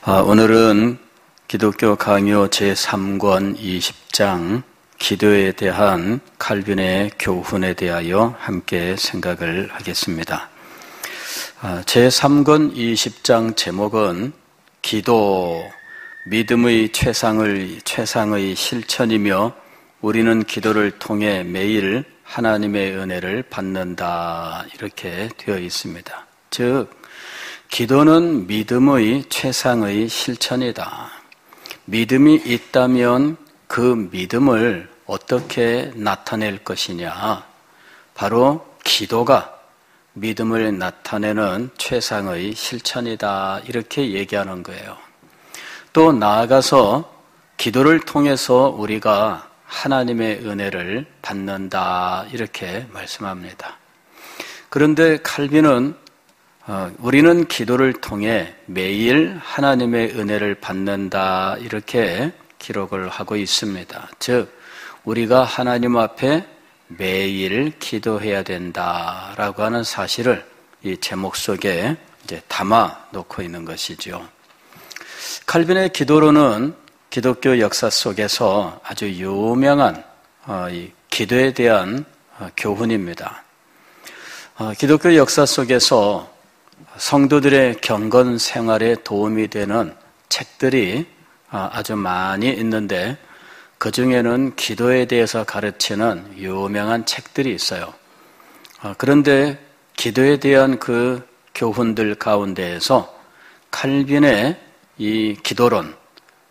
오늘은 기독교 강요 제3권 20장 기도에 대한 칼빈의 교훈에 대하여 함께 생각을 하겠습니다. 제3권 20장 제목은 기도, 믿음의 최상의 실천이며 우리는 기도를 통해 매일 하나님의 은혜를 받는다, 이렇게 되어 있습니다. 즉, 기도는 믿음의 최상의 실천이다. 믿음이 있다면 그 믿음을 어떻게 나타낼 것이냐? 바로 기도가 믿음을 나타내는 최상의 실천이다, 이렇게 얘기하는 거예요. 또 나아가서 기도를 통해서 우리가 하나님의 은혜를 받는다, 이렇게 말씀합니다. 그런데 칼빈은 우리는 기도를 통해 매일 하나님의 은혜를 받는다, 이렇게 기록을 하고 있습니다. 즉, 우리가 하나님 앞에 매일 기도해야 된다라고 하는 사실을 이 제목 속에 이제 담아 놓고 있는 것이죠. 칼빈의 기도로는 기독교 역사 속에서 아주 유명한 이 기도에 대한 교훈입니다. 기독교 역사 속에서 성도들의 경건 생활에 도움이 되는 책들이 아주 많이 있는데, 그 중에는 기도에 대해서 가르치는 유명한 책들이 있어요. 그런데 기도에 대한 그 교훈들 가운데에서 칼빈의 이 기도론,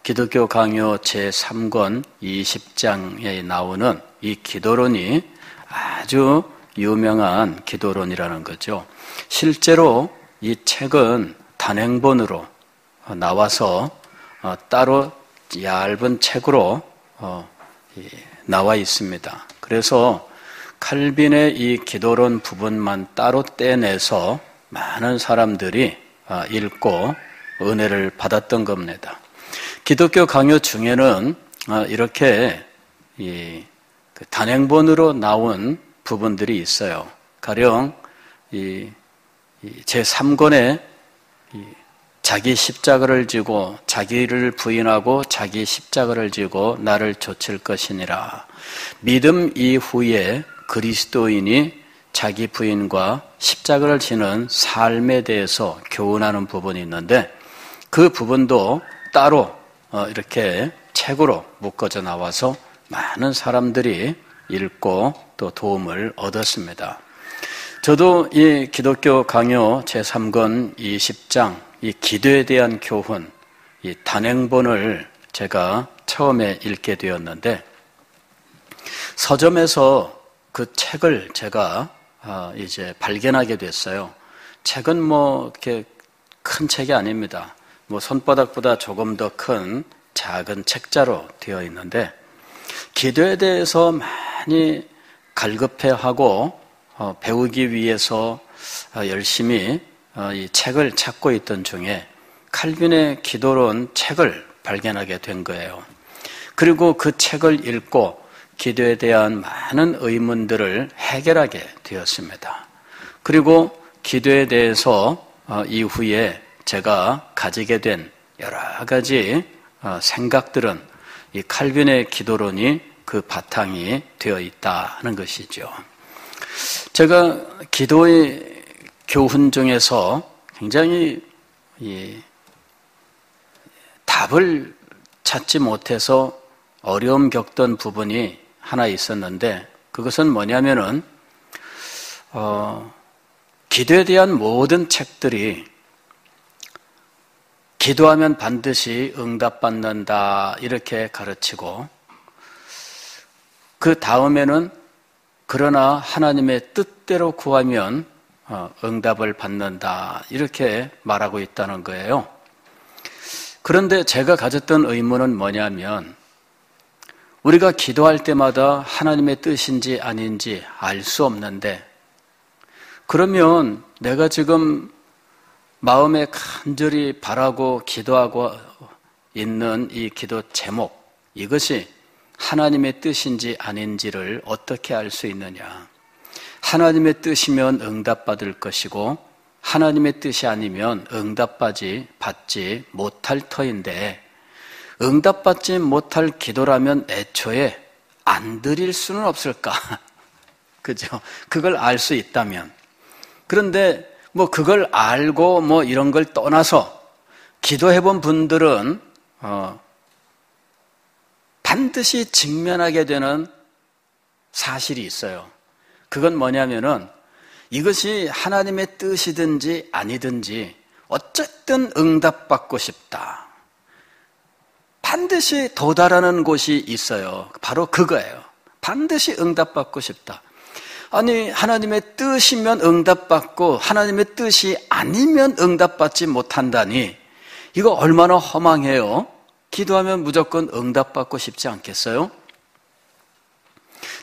기독교 강요 제3권 20장에 나오는 이 기도론이 아주 유명한 기도론이라는 거죠. 실제로 이 책은 단행본으로 나와서 따로 얇은 책으로 나와 있습니다. 그래서 칼빈의 이 기도론 부분만 따로 떼내서 많은 사람들이 읽고 은혜를 받았던 겁니다. 기독교 강요 중에는 이렇게 단행본으로 나온 부분들이 있어요. 가령 제3권에 자기 십자가를 지고 자기를 부인하고 자기 십자가를 지고 나를 좇을 것이니라. 믿음 이후에 그리스도인이 자기 부인과 십자가를 지는 삶에 대해서 교훈하는 부분이 있는데, 그 부분도 따로 이렇게 책으로 묶어져 나와서 많은 사람들이 읽고 또 도움을 얻었습니다. 저도 이 기독교 강요 제3권 20장 이 기도에 대한 교훈, 이 단행본을 제가 처음에 읽게 되었는데, 서점에서 그 책을 제가 이제 발견하게 됐어요. 책은 이렇게 큰 책이 아닙니다. 손바닥보다 조금 더 큰 작은 책자로 되어 있는데, 기도에 대해서 많이 갈급해하고 배우기 위해서 열심히 이 책을 찾고 있던 중에 칼빈의 기도론 책을 발견하게 된 거예요. 그리고 그 책을 읽고 기도에 대한 많은 의문들을 해결하게 되었습니다. 그리고 기도에 대해서 이후에 제가 가지게 된 여러 가지 생각들은 이 칼빈의 기도론이 그 바탕이 되어 있다는 것이죠. 제가 기도의 교훈 중에서 굉장히 답을 찾지 못해서 어려움 겪던 부분이 하나 있었는데, 그것은 뭐냐면은 기도에 대한 모든 책들이 기도하면 반드시 응답받는다, 이렇게 가르치고, 그 다음에는 그러나 하나님의 뜻대로 구하면 응답을 받는다, 이렇게 말하고 있다는 거예요. 그런데 제가 가졌던 의문은 뭐냐면, 우리가 기도할 때마다 하나님의 뜻인지 아닌지 알 수 없는데, 그러면 내가 지금 마음에 간절히 바라고 기도하고 있는 이 기도 제목, 이것이 하나님의 뜻인지 아닌지를 어떻게 알 수 있느냐? 하나님의 뜻이면 응답받을 것이고, 하나님의 뜻이 아니면 받지 못할 터인데 응답받지 못할 기도라면 애초에 안 드릴 수는 없을까? 그죠? 그걸 알 수 있다면. 그런데 뭐 그걸 알고 뭐 이런 걸 떠나서 기도해 본 분들은 반드시 직면하게 되는 사실이 있어요. 그건 뭐냐면은 이것이 하나님의 뜻이든지 아니든지 어쨌든 응답받고 싶다. 반드시 도달하는 곳이 있어요. 바로 그거예요. 반드시 응답받고 싶다. 아니, 하나님의 뜻이면 응답받고 하나님의 뜻이 아니면 응답받지 못한다니 이거 얼마나 허망해요. 기도하면 무조건 응답받고 싶지 않겠어요?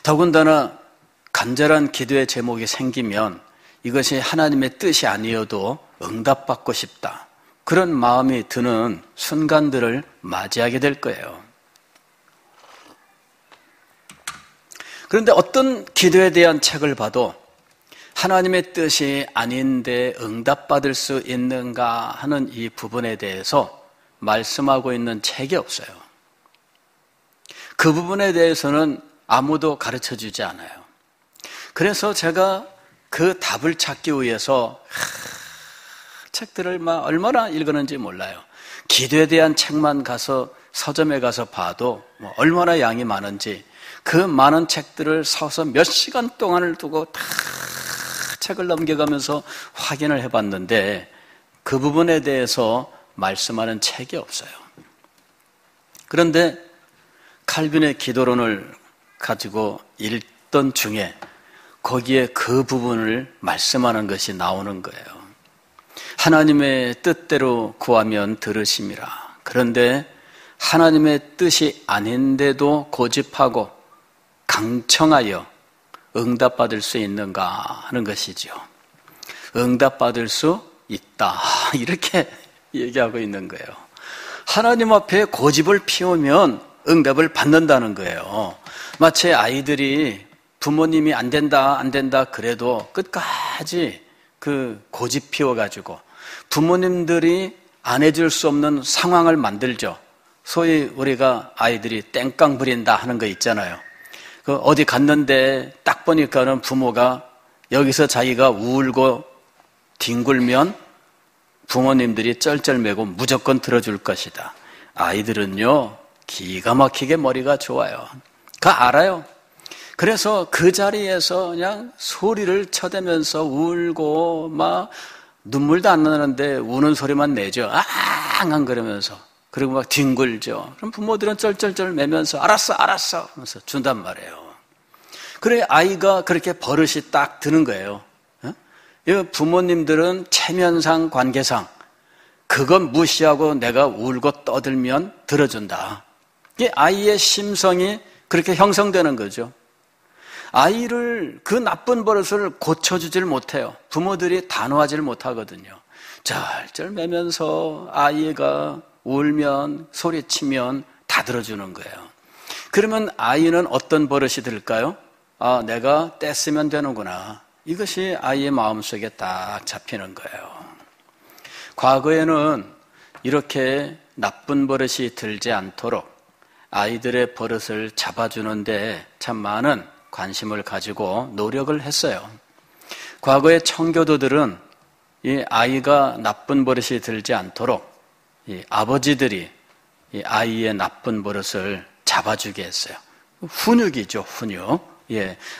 더군다나 간절한 기도의 제목이 생기면 이것이 하나님의 뜻이 아니어도 응답받고 싶다. 그런 마음이 드는 순간들을 맞이하게 될 거예요. 그런데 어떤 기도에 대한 책을 봐도 하나님의 뜻이 아닌데 응답받을 수 있는가 하는 이 부분에 대해서 말씀하고 있는 책이 없어요. 그 부분에 대해서는 아무도 가르쳐주지 않아요. 그래서 제가 그 답을 찾기 위해서 책들을 얼마나 읽었는지 몰라요. 기도에 대한 책만 가서 서점에 가서 봐도 얼마나 양이 많은지 그 많은 책들을 서서 몇 시간 동안을 두고 다 책을 넘겨가면서 확인을 해봤는데 그 부분에 대해서 말씀하는 책이 없어요. 그런데 칼빈의 기도론을 가지고 읽던 중에 거기에 그 부분을 말씀하는 것이 나오는 거예요. 하나님의 뜻대로 구하면 들으심이라. 그런데 하나님의 뜻이 아닌데도 고집하고 강청하여 응답받을 수 있는가 하는 것이죠. 응답받을 수 있다. 이렇게 얘기하고 있는 거예요. 하나님 앞에 고집을 피우면 응답을 받는다는 거예요. 마치 아이들이 부모님이 안 된다 그래도 끝까지 그 고집 피워가지고 부모님들이 안 해줄 수 없는 상황을 만들죠. 소위 우리가 아이들이 땡깡 부린다 하는 거 있잖아요. 그 어디 갔는데 딱 보니까는 부모가 여기서 자기가 울고 뒹굴면 부모님들이 쩔쩔매고 무조건 들어줄 것이다. 아이들은요 기가 막히게 머리가 좋아요. 알아요. 그래서 그 자리에서 그냥 소리를 쳐대면서 울고 막 눈물도 안 나는데 우는 소리만 내죠. 앙앙 그러면서. 그리고 막 뒹굴죠. 그럼 부모들은 쩔쩔쩔 매면서 알았어 하면서 준단 말이에요. 그래 아이가 그렇게 버릇이 딱 드는 거예요. 부모님들은 체면상 관계상 그건 무시하고 내가 울고 떠들면 들어준다. 이게 아이의 심성이 그렇게 형성되는 거죠. 아이를 그 나쁜 버릇을 고쳐주질 못해요. 부모들이 단호하질 못하거든요. 쩔쩔 매면서 아이가 울면 소리치면 다 들어주는 거예요. 그러면 아이는 어떤 버릇이 들까요? 내가 뗐으면 되는구나. 이것이 아이의 마음속에 딱 잡히는 거예요. 과거에는 이렇게 나쁜 버릇이 들지 않도록 아이들의 버릇을 잡아주는데 참 많은 관심을 가지고 노력을 했어요. 과거의 청교도들은 이 아이가 나쁜 버릇이 들지 않도록 이 아버지들이 이 아이의 나쁜 버릇을 잡아주게 했어요. 훈육이죠, 훈육.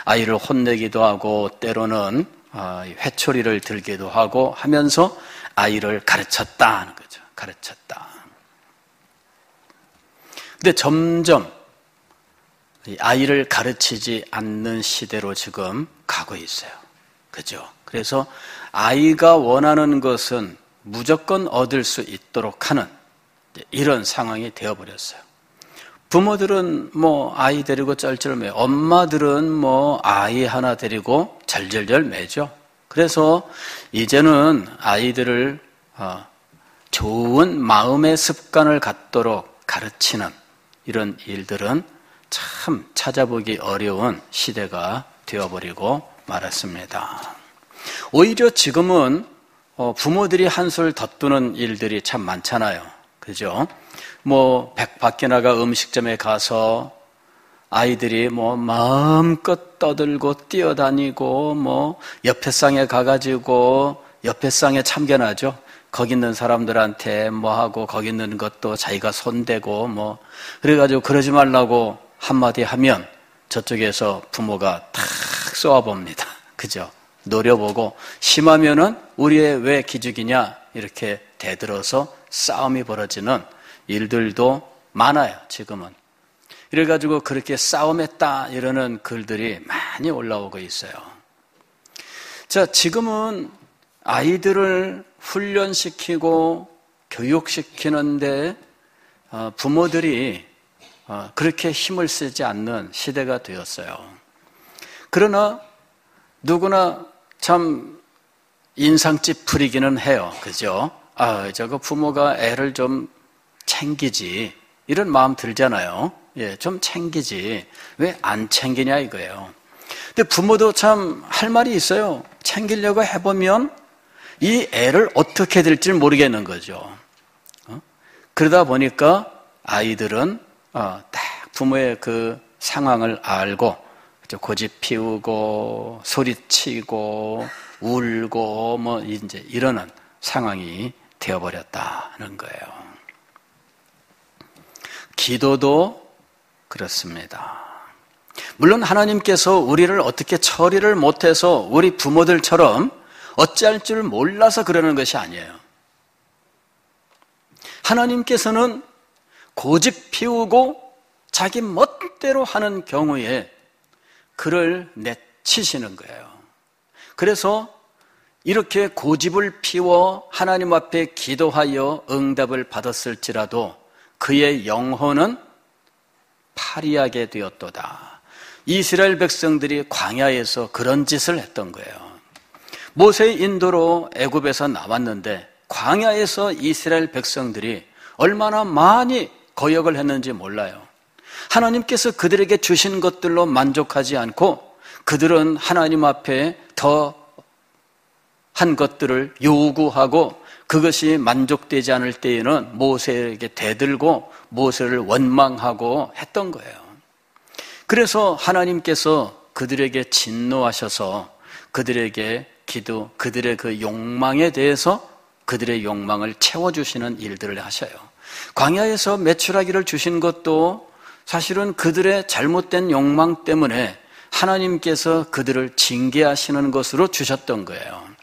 아이를 혼내기도 하고 때로는 회초리를 들기도 하고 하면서 아이를 가르쳤다 하는 거죠. 가르쳤다. 근데 점점 아이를 가르치지 않는 시대로 지금 가고 있어요. 그죠? 그래서 아이가 원하는 것은 무조건 얻을 수 있도록 하는 이런 상황이 되어버렸어요. 부모들은 아이 데리고 쩔쩔 매요. 엄마들은 아이 하나 데리고 절절절 매죠. 그래서 이제는 아이들을 좋은 마음의 습관을 갖도록 가르치는 이런 일들은 참 찾아보기 어려운 시대가 되어버리고 말았습니다. 오히려 지금은 부모들이 한술 덧두는 일들이 참 많잖아요. 그죠? 밖에 나가 음식점에 가서 아이들이 마음껏 떠들고 뛰어다니고 옆에 쌍에 가가지고 옆에 쌍에 참견하죠. 거기 있는 사람들한테 하고 거기 있는 것도 자기가 손대고 그래가지고 그러지 말라고 한마디 하면 저쪽에서 부모가 탁 쏘아봅니다. 그죠? 노려보고 심하면은 우리의 왜 기죽이냐 이렇게 대들어서 싸움이 벌어지는 일들도 많아요. 지금은. 이래가지고 그렇게 싸움했다 이러는 글들이 많이 올라오고 있어요. 자, 지금은 아이들을 훈련시키고 교육시키는데 부모들이 그렇게 힘을 쓰지 않는 시대가 되었어요. 그러나 누구나 참 인상 찌푸리기는 해요. 그죠? 저거 부모가 애를 좀 챙기지 이런 마음 들잖아요. 좀 챙기지 왜 안 챙기냐 이거예요. 근데 부모도 참 할 말이 있어요. 챙기려고 해보면 이 애를 어떻게 될지 모르겠는 거죠. 그러다 보니까 아이들은 딱 부모의 그 상황을 알고 고집 피우고 소리치고 울고 이제 이러는 상황이 되어버렸다는 거예요. 기도도 그렇습니다. 물론 하나님께서 우리를 어떻게 처리를 못해서 우리 부모들처럼 어찌할 줄 몰라서 그러는 것이 아니에요. 하나님께서는 고집 피우고 자기 멋대로 하는 경우에 그를 내치시는 거예요. 그래서 이렇게 고집을 피워 하나님 앞에 기도하여 응답을 받았을지라도 그의 영혼은 파리하게 되었도다. 이스라엘 백성들이 광야에서 그런 짓을 했던 거예요. 모세의 인도로 애굽에서 나왔는데 광야에서 이스라엘 백성들이 얼마나 많이 거역을 했는지 몰라요. 하나님께서 그들에게 주신 것들로 만족하지 않고 그들은 하나님 앞에 더 한 것들을 요구하고 그것이 만족되지 않을 때에는 모세에게 대들고 모세를 원망하고 했던 거예요. 그래서 하나님께서 그들에게 진노하셔서 그들에게 그들의 그 욕망에 대해서 그들의 욕망을 채워주시는 일들을 하셔요. 광야에서 메추라기를 주신 것도 사실은 그들의 잘못된 욕망 때문에 하나님께서 그들을 징계하시는 것으로 주셨던 거예요.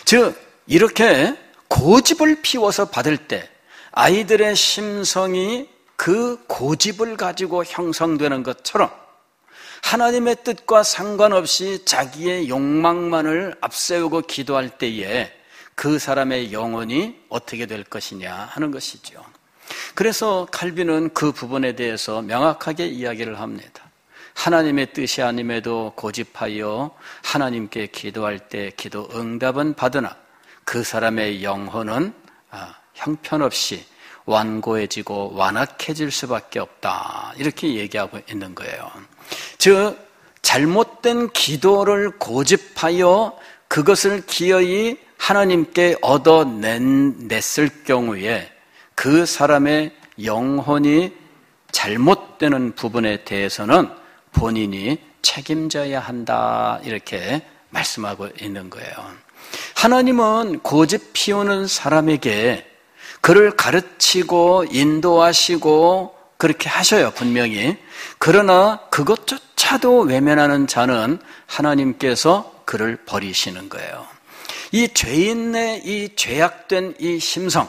즉 이렇게 고집을 피워서 받을 때 아이들의 심성이 그 고집을 가지고 형성되는 것처럼 하나님의 뜻과 상관없이 자기의 욕망만을 앞세우고 기도할 때에 그 사람의 영혼이 어떻게 될 것이냐 하는 것이죠. 그래서 칼빈은 그 부분에 대해서 명확하게 이야기를 합니다. 하나님의 뜻이 아님에도 고집하여 하나님께 기도할 때 기도 응답은 받으나 그 사람의 영혼은 형편없이 완고해지고 완악해질 수밖에 없다. 이렇게 얘기하고 있는 거예요. 즉 잘못된 기도를 고집하여 그것을 기어이 하나님께 얻어냈을 경우에 그 사람의 영혼이 잘못되는 부분에 대해서는 본인이 책임져야 한다 이렇게 말씀하고 있는 거예요. 하나님은 고집 피우는 사람에게 그를 가르치고 인도하시고 그렇게 하셔요, 분명히. 그러나 그것조차도 외면하는 자는 하나님께서 그를 버리시는 거예요. 이 죄인의 이 죄악된 이 심성,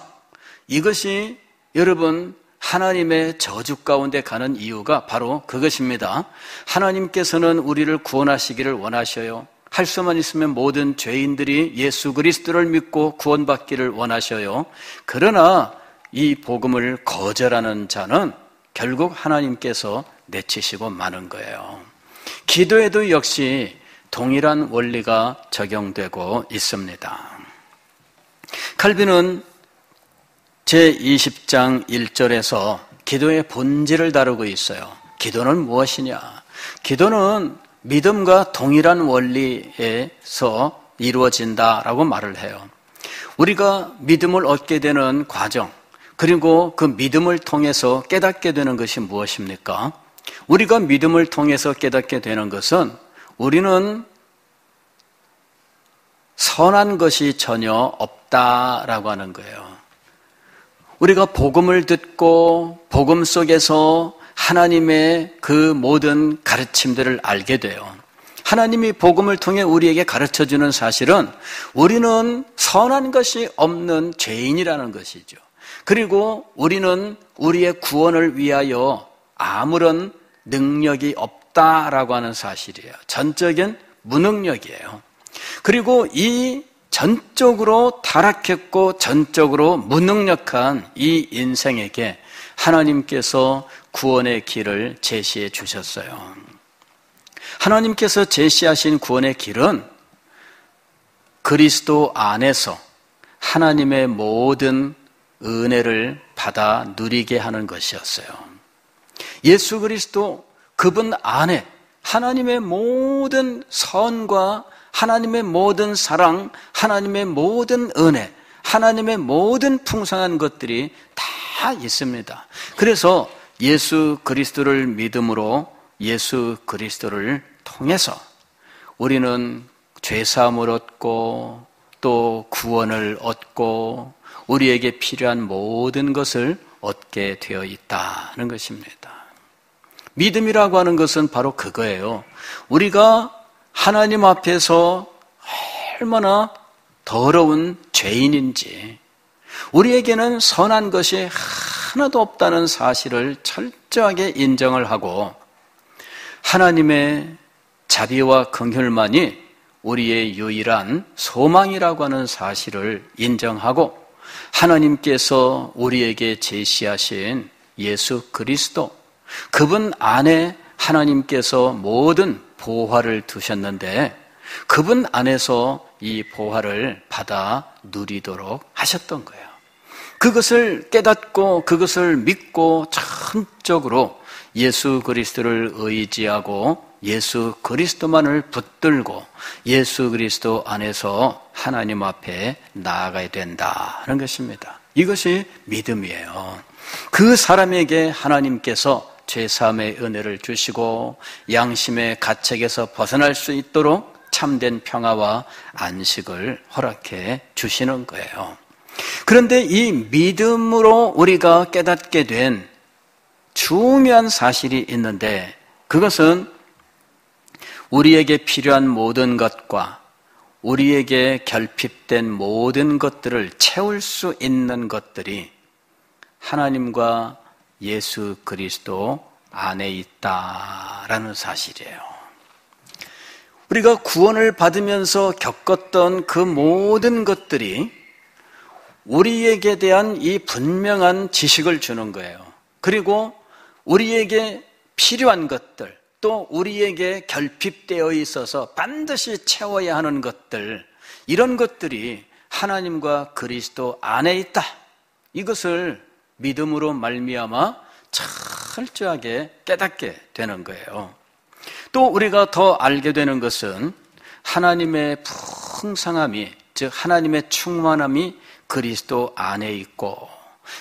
이것이 여러분 하나님의 저주 가운데 가는 이유가 바로 그것입니다. 하나님께서는 우리를 구원하시기를 원하셔요. 할 수만 있으면 모든 죄인들이 예수 그리스도를 믿고 구원받기를 원하셔요. 그러나 이 복음을 거절하는 자는 결국 하나님께서 내치시고 마는 거예요. 기도에도 역시 동일한 원리가 적용되고 있습니다. 칼빈은 제20장 1절에서 기도의 본질을 다루고 있어요. 기도는 무엇이냐? 기도는 믿음과 동일한 원리에서 이루어진다라고 말을 해요. 우리가 믿음을 얻게 되는 과정, 그리고 그 믿음을 통해서 깨닫게 되는 것이 무엇입니까? 우리가 믿음을 통해서 깨닫게 되는 것은 우리는 선한 것이 전혀 없다라고 하는 거예요. 우리가 복음을 듣고 복음 속에서 하나님의 그 모든 가르침들을 알게 돼요. 하나님이 복음을 통해 우리에게 가르쳐주는 사실은 우리는 선한 것이 없는 죄인이라는 것이죠. 그리고 우리는 우리의 구원을 위하여 아무런 능력이 없다라고 하는 사실이에요. 전적인 무능력이에요. 그리고 이 전적으로 타락했고 전적으로 무능력한 이 인생에게 하나님께서 구원의 길을 제시해 주셨어요. 하나님께서 제시하신 구원의 길은 그리스도 안에서 하나님의 모든 은혜를 받아 누리게 하는 것이었어요. 예수 그리스도 그분 안에 하나님의 모든 선과 하나님의 모든 사랑, 하나님의 모든 은혜, 하나님의 모든 풍성한 것들이 다 있습니다. 그래서 예수 그리스도를 믿음으로 예수 그리스도를 통해서 우리는 죄사함을 얻고 또 구원을 얻고 우리에게 필요한 모든 것을 얻게 되어 있다는 것입니다. 믿음이라고 하는 것은 바로 그거예요. 우리가 하나님 앞에서 얼마나 더러운 죄인인지, 우리에게는 선한 것이 하나도 없다는 사실을 철저하게 인정을 하고 하나님의 자비와 긍휼만이 우리의 유일한 소망이라고 하는 사실을 인정하고 하나님께서 우리에게 제시하신 예수 그리스도, 그분 안에 하나님께서 모든 보화를 두셨는데 그분 안에서 이 보화를 받아 누리도록 하셨던 거예요. 그것을 깨닫고 그것을 믿고 전적으로 예수 그리스도를 의지하고 예수 그리스도만을 붙들고 예수 그리스도 안에서 하나님 앞에 나아가야 된다는 것입니다. 이것이 믿음이에요. 그 사람에게 하나님께서 죄사함의 은혜를 주시고 양심의 가책에서 벗어날 수 있도록 참된 평화와 안식을 허락해 주시는 거예요. 그런데 이 믿음으로 우리가 깨닫게 된 중요한 사실이 있는데 그것은 우리에게 필요한 모든 것과 우리에게 결핍된 모든 것들을 채울 수 있는 것들이 하나님과 예수 그리스도 안에 있다라는 사실이에요. 우리가 구원을 받으면서 겪었던 그 모든 것들이 우리에게 대한 이 분명한 지식을 주는 거예요. 그리고 우리에게 필요한 것들, 또 우리에게 결핍되어 있어서 반드시 채워야 하는 것들, 이런 것들이 하나님과 그리스도 안에 있다. 이것을 믿음으로 말미암아 철저하게 깨닫게 되는 거예요. 또 우리가 더 알게 되는 것은 하나님의 풍성함이, 즉 하나님의 충만함이 그리스도 안에 있고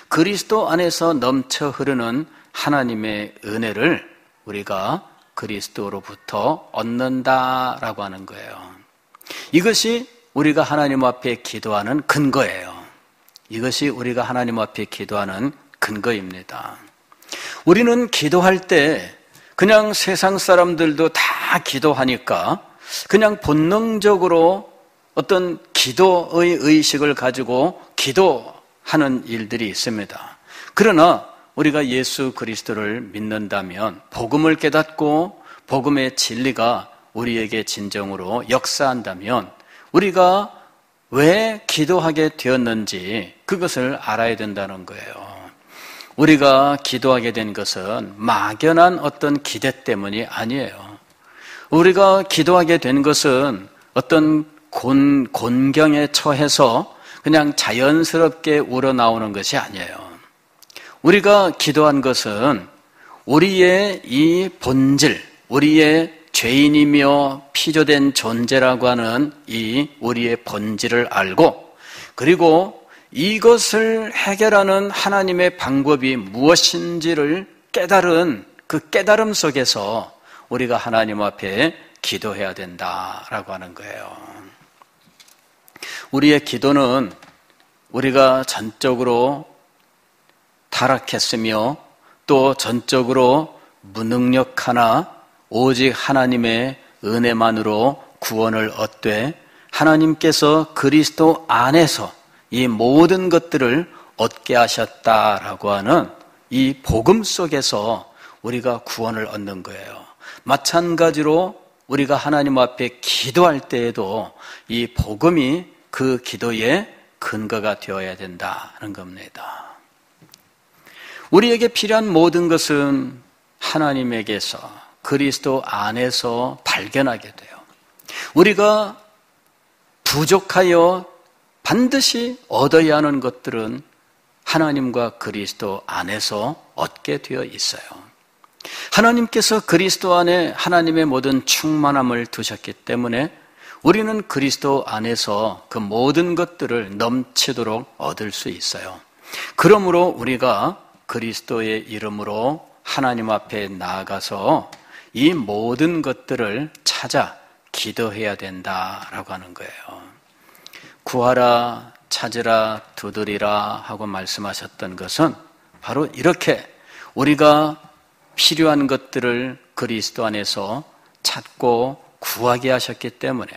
그리스도 안에서 넘쳐 흐르는 하나님의 은혜를 우리가 그리스도로부터 얻는다라고 하는 거예요. 이것이 우리가 하나님 앞에 기도하는 근거예요. 이것이 우리가 하나님 앞에 기도하는 근거입니다. 우리는 기도할 때 그냥 세상 사람들도 다 기도하니까 그냥 본능적으로 어떤 기도의 의식을 가지고 기도하는 일들이 있습니다. 그러나 우리가 예수 그리스도를 믿는다면 복음을 깨닫고 복음의 진리가 우리에게 진정으로 역사한다면 우리가 왜 기도하게 되었는지 그것을 알아야 된다는 거예요. 우리가 기도하게 된 것은 막연한 어떤 기대 때문이 아니에요. 우리가 기도하게 된 것은 어떤 곤경에 처해서 그냥 자연스럽게 우러나오는 것이 아니에요. 우리가 기도한 것은 우리의 이 본질, 우리의 죄인이며 피조된 존재라고 하는 이 우리의 본질을 알고 그리고 이것을 해결하는 하나님의 방법이 무엇인지를 깨달은 그 깨달음 속에서 우리가 하나님 앞에 기도해야 된다라고 하는 거예요. 우리의 기도는 우리가 전적으로 타락했으며 또 전적으로 무능력하나 오직 하나님의 은혜만으로 구원을 얻되 하나님께서 그리스도 안에서 이 모든 것들을 얻게 하셨다라고 하는 이 복음 속에서 우리가 구원을 얻는 거예요. 마찬가지로 우리가 하나님 앞에 기도할 때에도 이 복음이 그 기도의 근거가 되어야 된다는 겁니다. 우리에게 필요한 모든 것은 하나님에게서 그리스도 안에서 발견하게 돼요. 우리가 부족하여 반드시 얻어야 하는 것들은 하나님과 그리스도 안에서 얻게 되어 있어요. 하나님께서 그리스도 안에 하나님의 모든 충만함을 두셨기 때문에 우리는 그리스도 안에서 그 모든 것들을 넘치도록 얻을 수 있어요. 그러므로 우리가 그리스도의 이름으로 하나님 앞에 나아가서 이 모든 것들을 찾아 기도해야 된다라고 하는 거예요. 구하라, 찾으라, 두드리라 하고 말씀하셨던 것은 바로 이렇게 우리가 필요한 것들을 그리스도 안에서 찾고 구하게 하셨기 때문에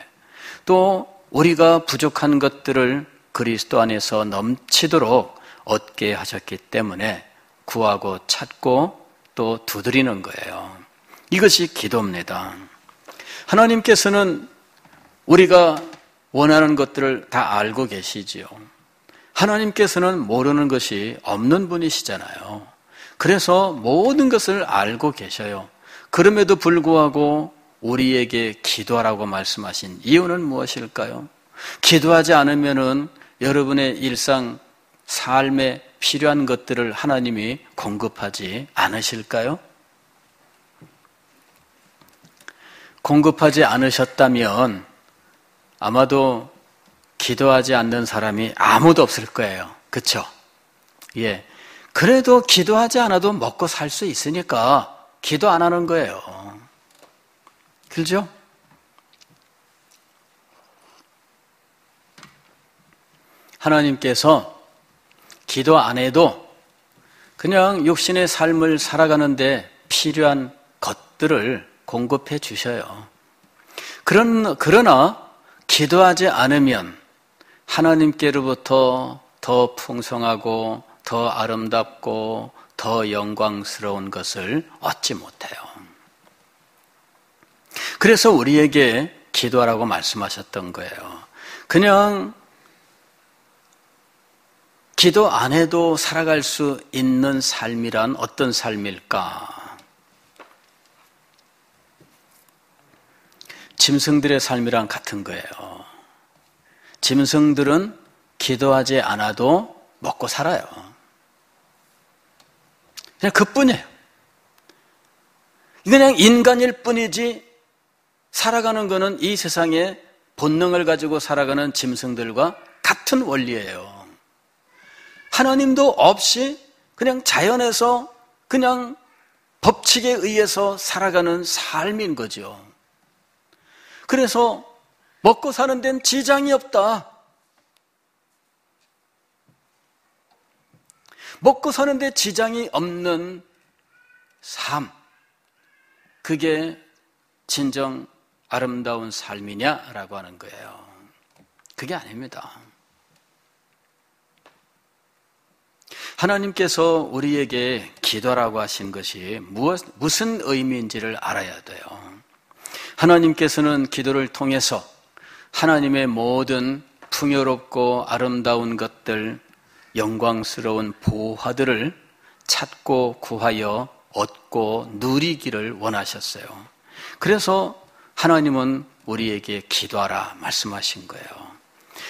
또 우리가 부족한 것들을 그리스도 안에서 넘치도록 얻게 하셨기 때문에 구하고 찾고 또 두드리는 거예요. 이것이 기도입니다. 하나님께서는 우리가 원하는 것들을 다 알고 계시지요. 하나님께서는 모르는 것이 없는 분이시잖아요. 그래서 모든 것을 알고 계셔요. 그럼에도 불구하고 우리에게 기도하라고 말씀하신 이유는 무엇일까요? 기도하지 않으면은 여러분의 일상 삶에 필요한 것들을 하나님이 공급하지 않으실까요? 공급하지 않으셨다면 아마도 기도하지 않는 사람이 아무도 없을 거예요. 그렇죠? 예. 그래도 기도하지 않아도 먹고 살 수 있으니까 기도 안 하는 거예요. 그렇죠? 하나님께서 기도 안 해도 그냥 육신의 삶을 살아가는데 필요한 것들을 공급해 주셔요. 그러나 기도하지 않으면 하나님께로부터 더 풍성하고 더 아름답고 더 영광스러운 것을 얻지 못해요. 그래서 우리에게 기도하라고 말씀하셨던 거예요. 그냥 기도 안 해도 살아갈 수 있는 삶이란 어떤 삶일까? 짐승들의 삶이랑 같은 거예요. 짐승들은 기도하지 않아도 먹고 살아요. 그냥 그뿐이에요. 그냥 인간일 뿐이지 살아가는 거는 이 세상에 본능을 가지고 살아가는 짐승들과 같은 원리예요. 하나님도 없이 그냥 자연에서 그냥 법칙에 의해서 살아가는 삶인 거죠. 그래서 먹고 사는 데는 지장이 없다. 먹고 사는 데 지장이 없는 삶, 그게 진정 아름다운 삶이냐라고 하는 거예요. 그게 아닙니다. 하나님께서 우리에게 기도라고 하신 것이 무슨 의미인지를 알아야 돼요. 하나님께서는 기도를 통해서 하나님의 모든 풍요롭고 아름다운 것들, 영광스러운 보화들을 찾고 구하여 얻고 누리기를 원하셨어요. 그래서 하나님은 우리에게 기도하라 말씀하신 거예요.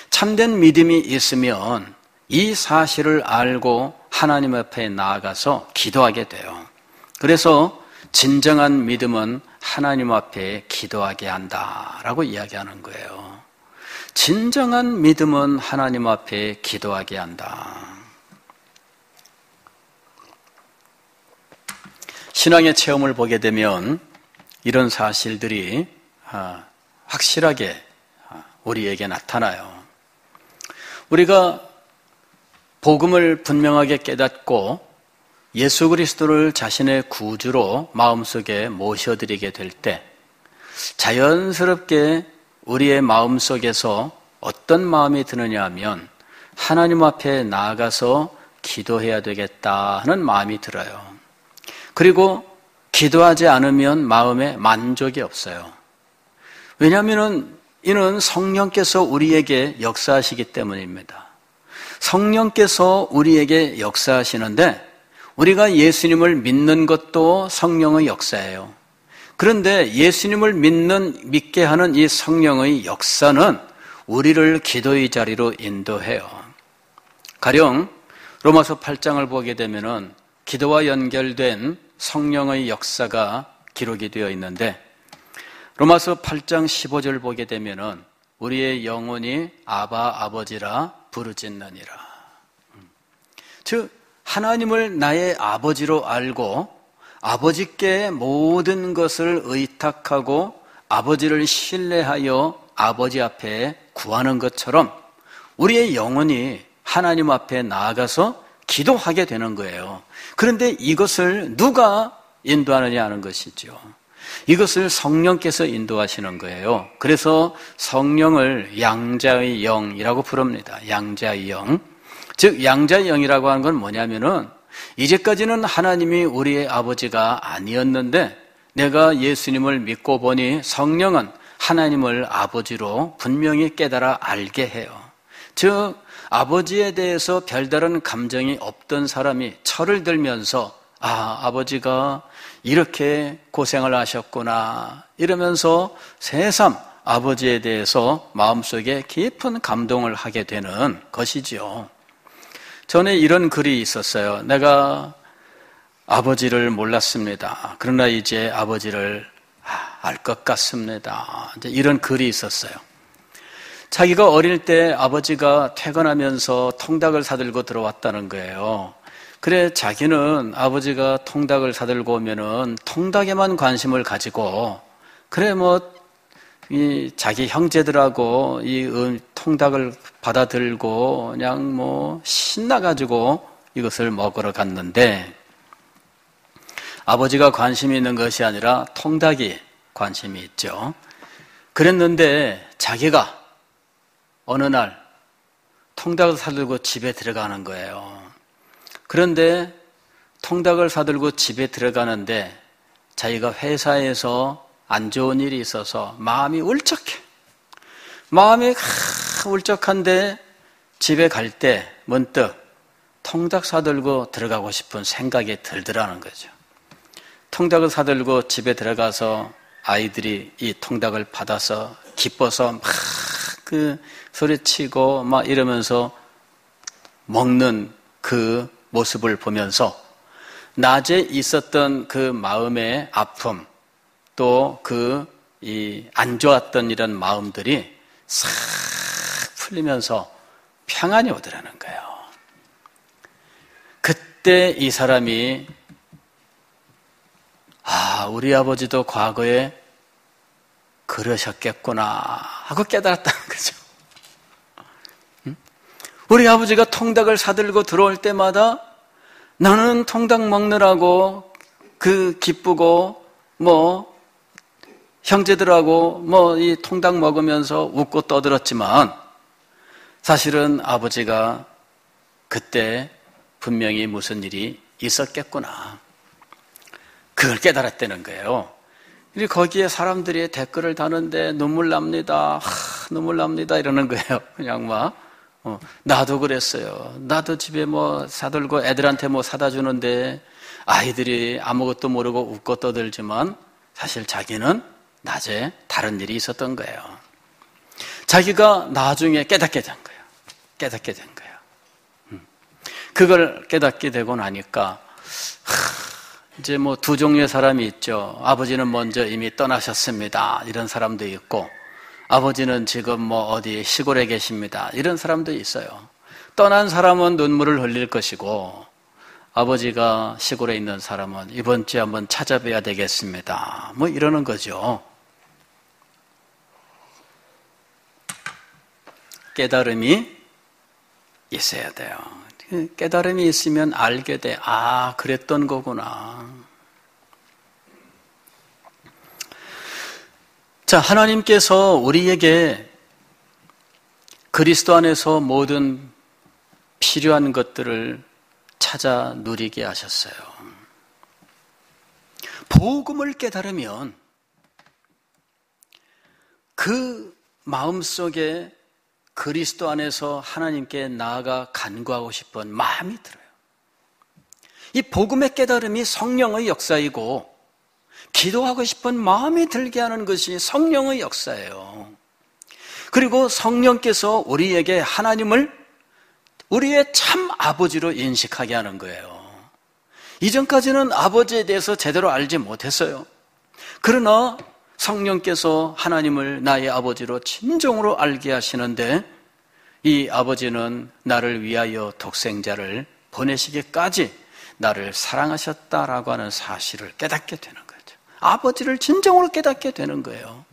참된 믿음이 있으면 이 사실을 알고 하나님 앞에 나아가서 기도하게 돼요. 그래서 진정한 믿음은 하나님 앞에 기도하게 한다라고 이야기하는 거예요. 진정한 믿음은 하나님 앞에 기도하게 한다. 신앙의 체험을 보게 되면 이런 사실들이 확실하게 우리에게 나타나요. 우리가 복음을 분명하게 깨닫고 예수 그리스도를 자신의 구주로 마음속에 모셔드리게 될 때 자연스럽게 우리의 마음속에서 어떤 마음이 드느냐 하면 하나님 앞에 나아가서 기도해야 되겠다 하는 마음이 들어요. 그리고 기도하지 않으면 마음에 만족이 없어요. 왜냐하면 이는 성령께서 우리에게 역사하시기 때문입니다. 성령께서 우리에게 역사하시는데 우리가 예수님을 믿는 것도 성령의 역사예요. 그런데 예수님을 믿게 하는 이 성령의 역사는 우리를 기도의 자리로 인도해요. 가령 로마서 8장을 보게 되면은 기도와 연결된 성령의 역사가 기록이 되어 있는데 로마서 8장 15절 보게 되면은 우리의 영혼이 아바 아버지라 부르짖느니라. 즉 하나님을 나의 아버지로 알고 아버지께 모든 것을 의탁하고 아버지를 신뢰하여 아버지 앞에 구하는 것처럼 우리의 영혼이 하나님 앞에 나아가서 기도하게 되는 거예요. 그런데 이것을 누가 인도하느냐 하는 것이죠. 이것을 성령께서 인도하시는 거예요. 그래서 성령을 양자의 영이라고 부릅니다. 양자의 영. 즉 양자의 영이라고 하는 건 뭐냐면은 이제까지는 하나님이 우리의 아버지가 아니었는데 내가 예수님을 믿고 보니 성령은 하나님을 아버지로 분명히 깨달아 알게 해요. 즉 아버지에 대해서 별다른 감정이 없던 사람이 철을 들면서 아버지가 이렇게 고생을 하셨구나 이러면서 새삼 아버지에 대해서 마음속에 깊은 감동을 하게 되는 것이지요. 전에 이런 글이 있었어요. 내가 아버지를 몰랐습니다. 그러나 이제 아버지를 알 것 같습니다. 이런 글이 있었어요. 자기가 어릴 때 아버지가 퇴근하면서 통닭을 사들고 들어왔다는 거예요. 그래 자기는 아버지가 통닭을 사들고 오면은 통닭에만 관심을 가지고 그래 이 자기 형제들하고 이 통닭을 받아들고 그냥 신나가지고 이것을 먹으러 갔는데 아버지가 관심이 있는 것이 아니라 통닭이 관심이 있죠. 그랬는데 자기가 어느 날 통닭을 사들고 집에 들어가는 거예요. 그런데 통닭을 사들고 집에 들어가는데 자기가 회사에서 안 좋은 일이 있어서 마음이 울적해. 마음이 울적한데 집에 갈 때 문득 통닭 사들고 들어가고 싶은 생각이 들더라는 거죠. 통닭을 사들고 집에 들어가서 아이들이 이 통닭을 받아서 기뻐서 소리치고 이러면서 먹는 그 모습을 보면서 낮에 있었던 그 마음의 아픔 또 안 좋았던 이런 마음들이 싹 풀리면서 평안이 오더라는 거예요. 그때 이 사람이 우리 아버지도 과거에 그러셨겠구나 하고 깨달았다는 거죠. 우리 아버지가 통닭을 사들고 들어올 때마다 나는 통닭 먹느라고 기쁘고 형제들하고 이 통닭 먹으면서 웃고 떠들었지만 사실은 아버지가 그때 분명히 무슨 일이 있었겠구나. 그걸 깨달았다는 거예요. 거기에 사람들이 댓글을 다는데 눈물 납니다. 눈물 납니다. 이러는 거예요. 그냥 나도 그랬어요. 나도 집에 사들고 애들한테 사다 주는데 아이들이 아무것도 모르고 웃고 떠들지만 사실 자기는 낮에 다른 일이 있었던 거예요. 자기가 나중에 깨닫게 된 거예요. 깨닫게 된 거예요. 그걸 깨닫게 되고 나니까 이제 두 종류의 사람이 있죠. 아버지는 먼저 이미 떠나셨습니다. 이런 사람도 있고 아버지는 지금 어디 시골에 계십니다. 이런 사람도 있어요. 떠난 사람은 눈물을 흘릴 것이고 아버지가 시골에 있는 사람은 이번 주에 한번 찾아뵈야 되겠습니다. 이러는 거죠. 깨달음이 있어야 돼요. 깨달음이 있으면 알게 돼. 아, 그랬던 거구나. 자, 하나님께서 우리에게 그리스도 안에서 모든 필요한 것들을 찾아 누리게 하셨어요. 복음을 깨달으면 그 마음속에 그리스도 안에서 하나님께 나아가 간구하고 싶은 마음이 들어요. 이 복음의 깨달음이 성령의 역사이고 기도하고 싶은 마음이 들게 하는 것이 성령의 역사예요. 그리고 성령께서 우리에게 하나님을 우리의 참 아버지로 인식하게 하는 거예요. 이전까지는 아버지에 대해서 제대로 알지 못했어요. 그러나 성령께서 하나님을 나의 아버지로 진정으로 알게 하시는데 이 아버지는 나를 위하여 독생자를 보내시기까지 나를 사랑하셨다라고 하는 사실을 깨닫게 되는 거죠. 아버지를 진정으로 깨닫게 되는 거예요.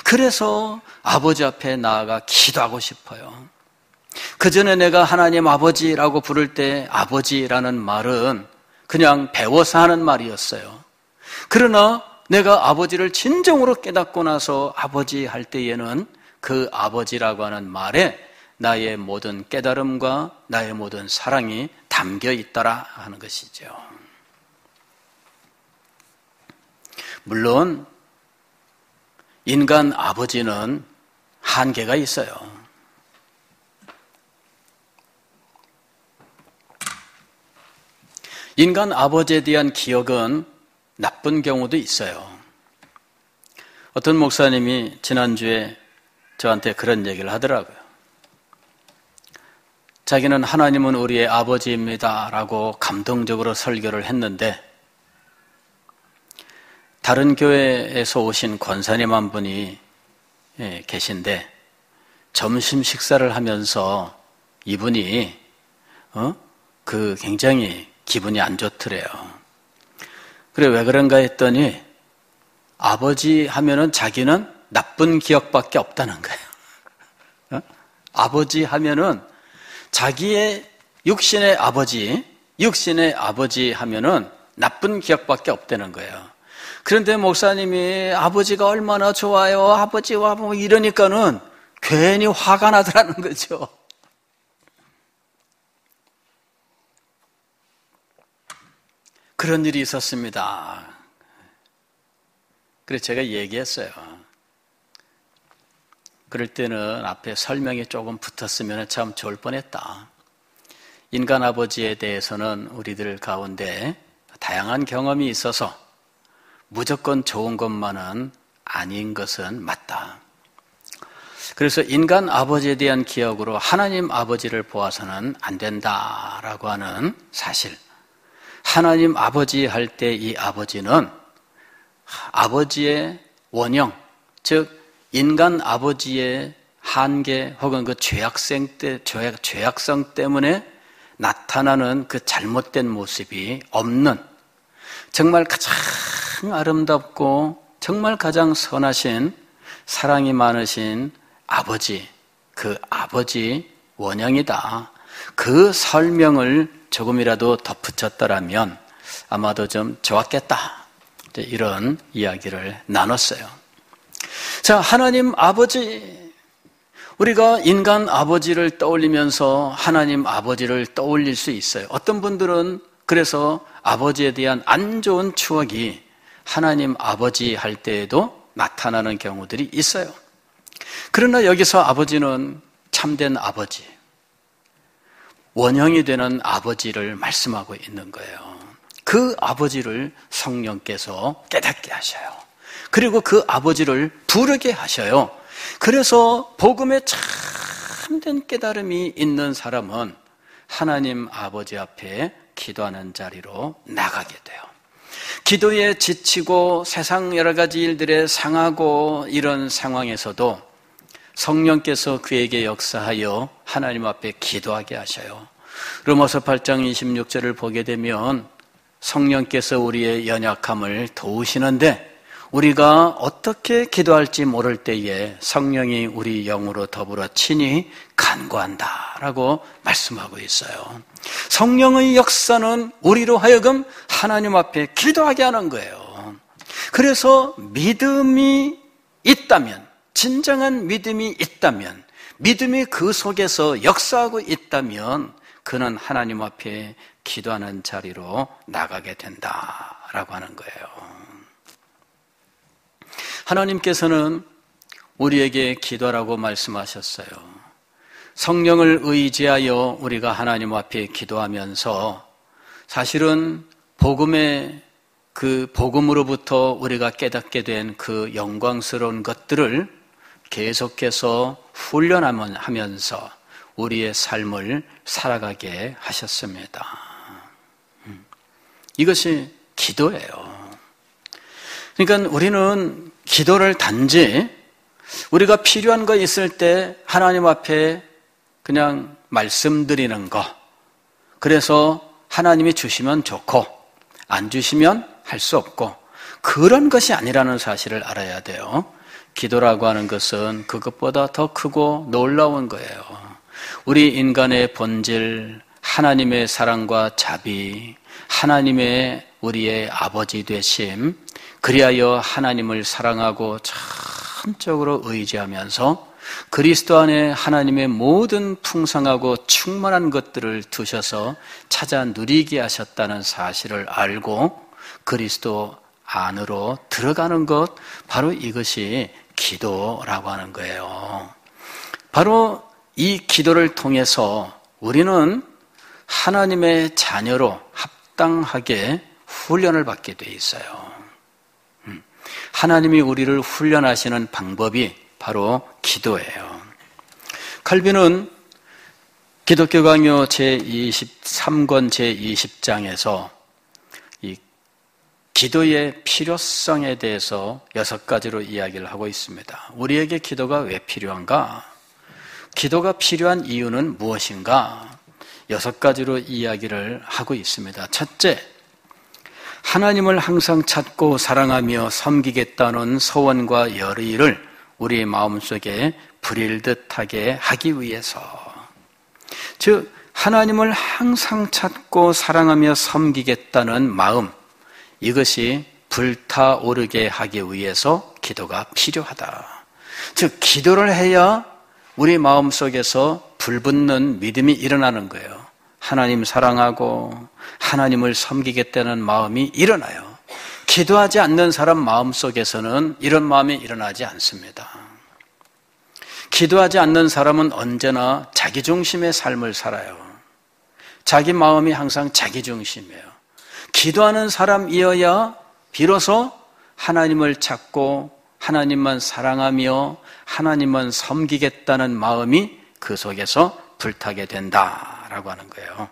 그래서 아버지 앞에 나아가 기도하고 싶어요. 그 전에 내가 하나님 아버지라고 부를 때 아버지라는 말은 그냥 배워서 하는 말이었어요. 그러나 내가 아버지를 진정으로 깨닫고 나서 아버지 할 때에는 그 아버지라고 하는 말에 나의 모든 깨달음과 나의 모든 사랑이 담겨 있더라 하는 것이죠. 물론 인간 아버지는 한계가 있어요. 인간 아버지에 대한 기억은 나쁜 경우도 있어요. 어떤 목사님이 지난주에 저한테 그런 얘기를 하더라고요. 자기는 하나님은 우리의 아버지입니다 라고 감동적으로 설교를 했는데 다른 교회에서 오신 권사님 한 분이 계신데 점심 식사를 하면서 이분이 굉장히 기분이 안 좋더래요. 그래 왜 그런가 했더니 아버지 하면은 자기는 나쁜 기억밖에 없다는 거예요. 아버지 하면은 자기의 육신의 아버지 하면은 나쁜 기억밖에 없다는 거예요. 그런데 목사님이 아버지가 얼마나 좋아요, 아버지와 이러니까는 괜히 화가 나더라는 거죠. 그런 일이 있었습니다. 그래서 제가 얘기했어요. 그럴 때는 앞에 설명이 조금 붙었으면 참 좋을 뻔했다. 인간 아버지에 대해서는 우리들 가운데 다양한 경험이 있어서 무조건 좋은 것만은 아닌 것은 맞다. 그래서 인간 아버지에 대한 기억으로 하나님 아버지를 보아서는 안 된다라고 하는 사실. 하나님 아버지 할 때 이 아버지는 아버지의 원형, 즉 인간 아버지의 한계 혹은 그 죄악성 때문에 나타나는 그 잘못된 모습이 없는 정말 가장 아름답고 정말 가장 선하신 사랑이 많으신 아버지, 그 아버지 원형이다. 그 설명을 조금이라도 덧붙였더라면 아마도 좀 좋았겠다. 이런 이야기를 나눴어요. 자, 하나님 아버지, 우리가 인간 아버지를 떠올리면서 하나님 아버지를 떠올릴 수 있어요. 어떤 분들은 그래서 아버지에 대한 안 좋은 추억이 하나님 아버지 할 때에도 나타나는 경우들이 있어요. 그러나 여기서 아버지는 참된 아버지, 원형이 되는 아버지를 말씀하고 있는 거예요. 그 아버지를 성령께서 깨닫게 하셔요. 그리고 그 아버지를 부르게 하셔요. 그래서 복음에 참된 깨달음이 있는 사람은 하나님 아버지 앞에 기도하는 자리로 나가게 돼요. 기도에 지치고 세상 여러 가지 일들에 상하고 이런 상황에서도 성령께서 그에게 역사하여 하나님 앞에 기도하게 하셔요. 로마서 8장 26절을 보게 되면 성령께서 우리의 연약함을 도우시는데 우리가 어떻게 기도할지 모를 때에 성령이 우리 영으로 더불어 친히 간구한다라고 말씀하고 있어요. 성령의 역사는 우리로 하여금 하나님 앞에 기도하게 하는 거예요. 그래서 믿음이 있다면, 진정한 믿음이 있다면, 믿음이 그 속에서 역사하고 있다면 그는 하나님 앞에 기도하는 자리로 나가게 된다라고 하는 거예요. 하나님께서는 우리에게 기도하라고 말씀하셨어요. 성령을 의지하여 우리가 하나님 앞에 기도하면서 사실은 복음의 그 복음으로부터 우리가 깨닫게 된 그 영광스러운 것들을 계속해서 훈련하면서 우리의 삶을 살아가게 하셨습니다. 이것이 기도예요. 그러니까 우리는 기도를 단지 우리가 필요한 거 있을 때 하나님 앞에 그냥 말씀드리는 거, 그래서 하나님이 주시면 좋고 안 주시면 할 수 없고 그런 것이 아니라는 사실을 알아야 돼요. 기도라고 하는 것은 그것보다 더 크고 놀라운 거예요. 우리 인간의 본질, 하나님의 사랑과 자비, 하나님의 우리의 아버지 되심, 그리하여 하나님을 사랑하고 전적으로 의지하면서 그리스도 안에 하나님의 모든 풍성하고 충만한 것들을 두셔서 찾아 누리게 하셨다는 사실을 알고 그리스도 안으로 들어가는 것, 바로 이것이 기도라고 하는 거예요. 바로 이 기도를 통해서 우리는 하나님의 자녀로 합당하게 훈련을 받게 돼 있어요. 하나님이 우리를 훈련하시는 방법이 바로 기도예요. 칼빈은 기독교 강요 제23권 제20장에서 이 기도의 필요성에 대해서 6가지로 이야기를 하고 있습니다. 우리에게 기도가 왜 필요한가? 기도가 필요한 이유는 무엇인가? 6가지로 이야기를 하고 있습니다. 첫째, 하나님을 항상 찾고 사랑하며 섬기겠다는 소원과 열의를 우리의 마음속에 불일듯하게 하기 위해서, 즉 하나님을 항상 찾고 사랑하며 섬기겠다는 마음, 이것이 불타오르게 하기 위해서 기도가 필요하다. 즉 기도를 해야 우리 마음속에서 불붙는 믿음이 일어나는 거예요. 하나님 사랑하고 하나님을 섬기겠다는 마음이 일어나요. 기도하지 않는 사람 마음속에서는 이런 마음이 일어나지 않습니다. 기도하지 않는 사람은 언제나 자기중심의 삶을 살아요. 자기 마음이 항상 자기중심이에요. 기도하는 사람이어야 비로소 하나님을 찾고 하나님만 사랑하며 하나님만 섬기겠다는 마음이 그 속에서 불타게 된다라고 하는 거예요.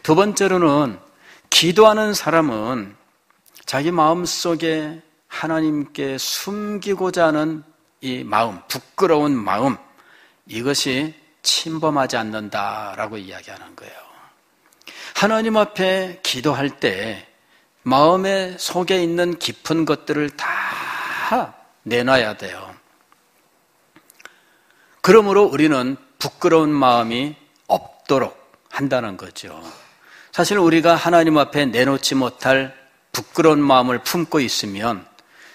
두 번째로는 기도하는 사람은 자기 마음속에 하나님께 숨기고자 하는 이 마음, 부끄러운 마음, 이것이 침범하지 않는다라고 이야기하는 거예요. 하나님 앞에 기도할 때 마음의 속에 있는 깊은 것들을 다 내놔야 돼요. 그러므로 우리는 부끄러운 마음이 없도록 한다는 거죠. 사실 우리가 하나님 앞에 내놓지 못할 부끄러운 마음을 품고 있으면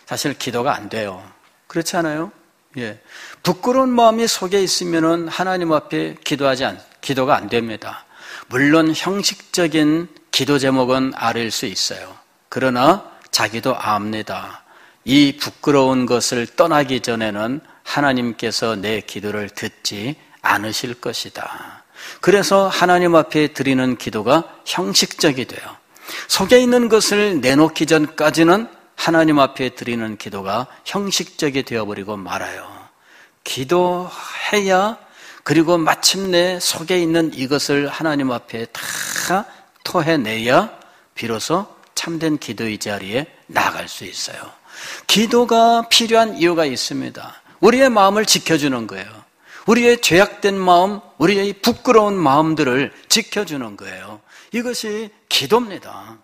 사실 기도가 안 돼요. 그렇지 않아요? 예. 부끄러운 마음이 속에 있으면 하나님 앞에 기도가 안 됩니다. 물론 형식적인 기도 제목은 아릴 수 있어요. 그러나 자기도 압니다. 이 부끄러운 것을 떠나기 전에는 하나님께서 내 기도를 듣지 않으실 것이다. 그래서 하나님 앞에 드리는 기도가 형식적이 돼요. 속에 있는 것을 내놓기 전까지는 하나님 앞에 드리는 기도가 형식적이 되어버리고 말아요. 기도해야, 그리고 마침내 속에 있는 이것을 하나님 앞에 다 토해내야 비로소 참된 기도의 자리에 나아갈 수 있어요. 기도가 필요한 이유가 있습니다. 우리의 마음을 지켜주는 거예요. 우리의 죄악된 마음, 우리의 부끄러운 마음들을 지켜주는 거예요. 이것이 기도입니다.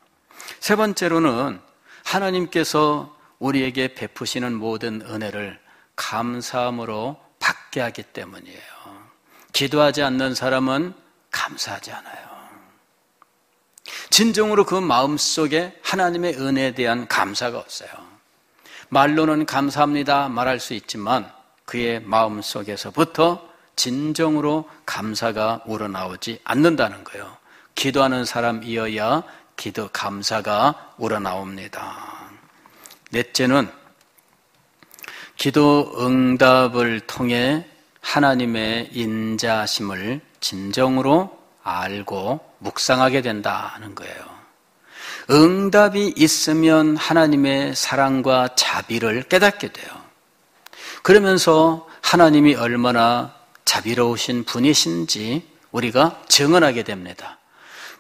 세 번째로는 하나님께서 우리에게 베푸시는 모든 은혜를 감사함으로 받게 하기 때문이에요. 기도하지 않는 사람은 감사하지 않아요. 진정으로 그 마음속에 하나님의 은혜에 대한 감사가 없어요. 말로는 감사합니다 말할 수 있지만 그의 마음속에서부터 진정으로 감사가 우러나오지 않는다는 거예요. 기도하는 사람이어야 감사가 우러나옵니다. 넷째는 기도 응답을 통해 하나님의 인자심을 진정으로 알고 묵상하게 된다는 거예요. 응답이 있으면 하나님의 사랑과 자비를 깨닫게 돼요. 그러면서 하나님이 얼마나 자비로우신 분이신지 우리가 증언하게 됩니다.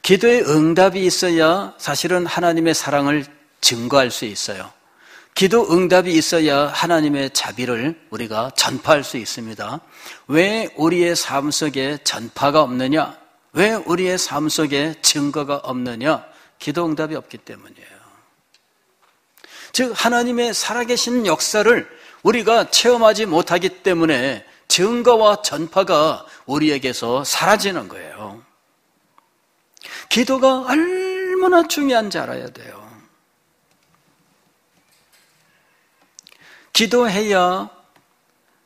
기도에 응답이 있어야 사실은 하나님의 사랑을 증거할 수 있어요. 기도 응답이 있어야 하나님의 자비를 우리가 전파할 수 있습니다. 왜 우리의 삶 속에 전파가 없느냐? 왜 우리의 삶 속에 증거가 없느냐? 기도 응답이 없기 때문이에요. 즉 하나님의 살아계신 역사를 우리가 체험하지 못하기 때문에 증거와 전파가 우리에게서 사라지는 거예요. 기도가 얼마나 중요한지 알아야 돼요. 기도해야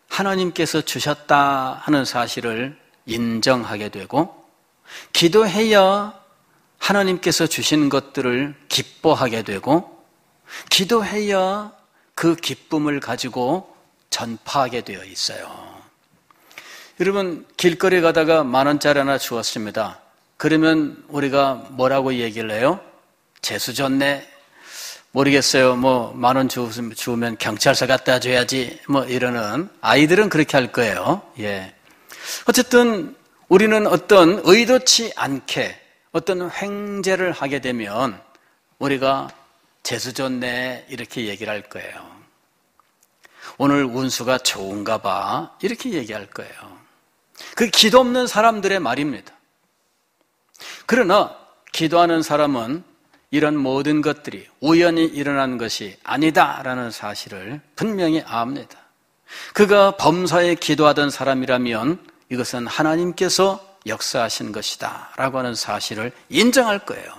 하나님께서 주셨다 하는 사실을 인정하게 되고, 기도해야 하나님께서 주신 것들을 기뻐하게 되고, 기도해야 그 기쁨을 가지고 전파하게 되어 있어요. 여러분, 길거리 가다가 10,000원짜리 하나 주었습니다. 그러면 우리가 뭐라고 얘기를 해요? 재수 좋네. 모르겠어요. 10,000원 주면 경찰서 갖다 줘야지. 이러는 아이들은 그렇게 할 거예요. 예. 어쨌든 우리는 어떤 의도치 않게 어떤 횡재를 하게 되면 우리가 재수 좋네 이렇게 얘기를 할 거예요. 오늘 운수가 좋은가 봐 이렇게 얘기할 거예요. 그 기도 없는 사람들의 말입니다. 그러나 기도하는 사람은 이런 모든 것들이 우연히 일어난 것이 아니다라는 사실을 분명히 압니다. 그가 범사에 기도하던 사람이라면 이것은 하나님께서 역사하신 것이다 라고 하는 사실을 인정할 거예요.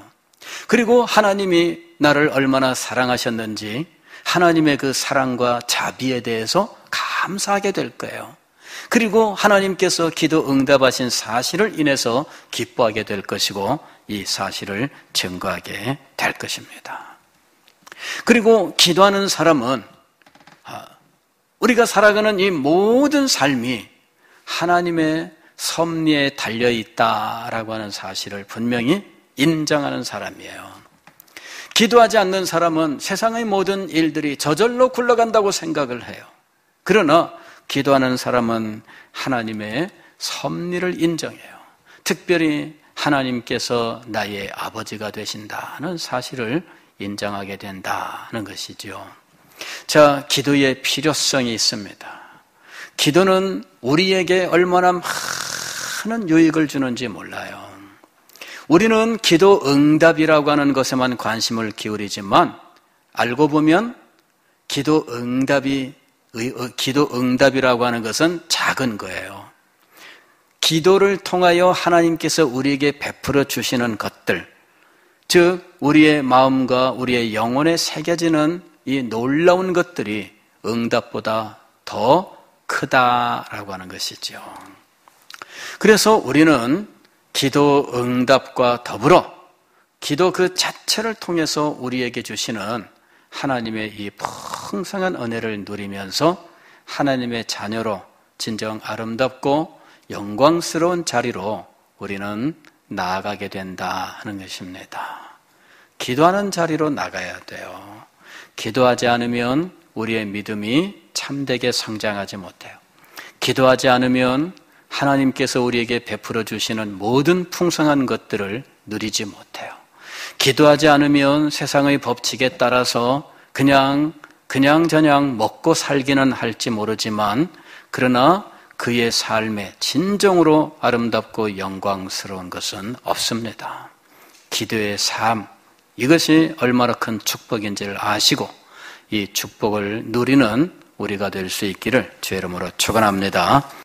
그리고 하나님이 나를 얼마나 사랑하셨는지 하나님의 그 사랑과 자비에 대해서 감사하게 될 거예요. 그리고 하나님께서 기도 응답하신 사실을 인해서 기뻐하게 될 것이고 이 사실을 증거하게 될 것입니다. 그리고 기도하는 사람은 우리가 살아가는 이 모든 삶이 하나님의 섭리에 달려있다라고 하는 사실을 분명히 인정하는 사람이에요. 기도하지 않는 사람은 세상의 모든 일들이 저절로 굴러간다고 생각을 해요. 그러나 기도하는 사람은 하나님의 섭리를 인정해요. 특별히 하나님께서 나의 아버지가 되신다는 사실을 인정하게 된다는 것이죠. 자, 기도의 필요성이 있습니다. 기도는 우리에게 얼마나 많은 유익을 주는지 몰라요. 우리는 기도 응답이라고 하는 것에만 관심을 기울이지만 알고 보면 기도 응답이라고 하는 것은 작은 거예요. 기도를 통하여 하나님께서 우리에게 베풀어 주시는 것들, 즉 우리의 마음과 우리의 영혼에 새겨지는 이 놀라운 것들이 응답보다 더 크다라고 하는 것이죠. 그래서 우리는 기도 응답과 더불어 기도 그 자체를 통해서 우리에게 주시는 하나님의 이 풍성한 은혜를 누리면서 하나님의 자녀로 진정 아름답고 영광스러운 자리로 우리는 나아가게 된다 하는 것입니다. 기도하는 자리로 나가야 돼요. 기도하지 않으면 우리의 믿음이 참되게 성장하지 못해요. 기도하지 않으면 하나님께서 우리에게 베풀어 주시는 모든 풍성한 것들을 누리지 못해요. 기도하지 않으면 세상의 법칙에 따라서 그냥 그냥저냥 먹고 살기는 할지 모르지만 그러나 그의 삶에 진정으로 아름답고 영광스러운 것은 없습니다. 기도의 삶, 이것이 얼마나 큰 축복인지를 아시고 이 축복을 누리는 우리가 될 수 있기를 주의 이름으로 축원합니다.